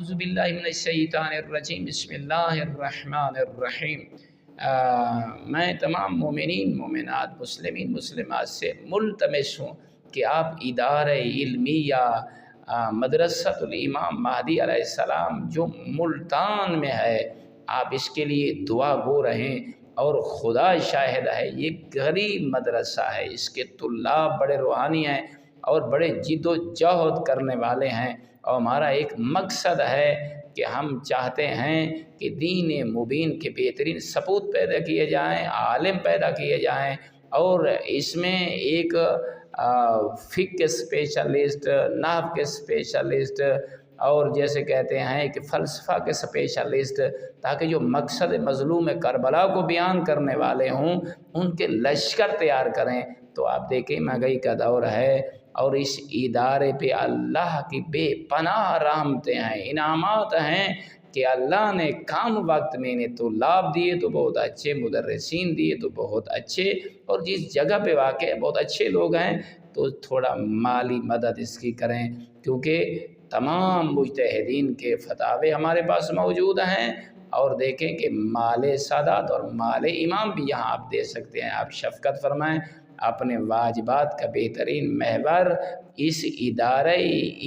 اعوذ باللہ من الشیطان الرجیم بسم اللہ الرحمن الرحیم۔ میں تمام مومنین مومنات مسلمین مسلمات سے ملتمس ہوں کہ آپ ادارہ علمیہ مدرسۃ الامام مہدی علیہ السلام جو ملتان میں ہے، آپ اس کے لیے دعا گو رہیں، اور خدا شاہد ہے یہ غریب مدرسہ ہے، اس کے طلاب بڑے روحانی ہیں اور بڑے جد و جہد کرنے والے ہیں، اور ہمارا ایک مقصد ہے کہ ہم چاہتے ہیں کہ دین مبین کے بہترین سپوت پیدا کیے جائیں، عالم پیدا کیے جائیں، اور اس میں ایک فقہ کے اسپیشلسٹ، نحو کے اسپیشلسٹ، اور جیسے کہتے ہیں کہ فلسفہ کے اسپیشلسٹ، تاکہ جو مقصد مظلوم کربلا کو بیان کرنے والے ہوں ان کے لشکر تیار کریں۔ تو آپ دیکھیں مہنگائی کا دور ہے، اور اس ادارے پہ اللہ کی بے پناہ رحمتیں ہیں، انعامات ہیں کہ اللہ نے کم وقت میں انہیں طلاب دیے تو بہت اچھے، مدرسین دیے تو بہت اچھے، اور جس جگہ پہ واقع بہت اچھے لوگ ہیں تو تھوڑا مالی مدد اس کی کریں، کیونکہ تمام مجتہدین کے فتاوے ہمارے پاس موجود ہیں۔ اور دیکھیں کہ مال سادات اور مال امام بھی یہاں آپ دے سکتے ہیں۔ آپ شفقت فرمائیں، اپنے واجبات کا بہترین محور اس ادارہ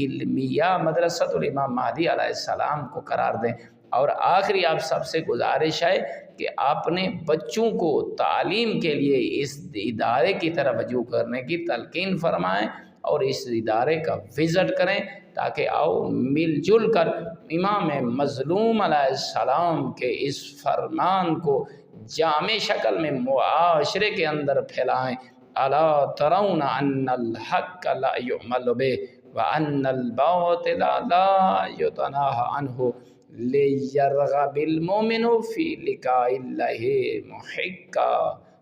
علمیہ مدرسۃ الامام مہدی علیہ السلام کو قرار دیں۔ اور آخری آپ سب سے گزارش ہے کہ اپنے بچوں کو تعلیم کے لیے اس ادارے کی طرف رجوع کرنے کی تلقین فرمائیں، اور اس ادارے کا وزٹ کریں، تاکہ آؤ مل جل کر امام مظلوم علیہ السلام کے اس فرمان کو جامع شکل میں معاشرے کے اندر پھیلائیں۔ الا ترون ان الحق لا يعمل به وان الباطل لا يتناهى عنه ليرغب المؤمن في لقاء الله محقا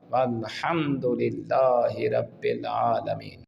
والحمد لله رب العالمين۔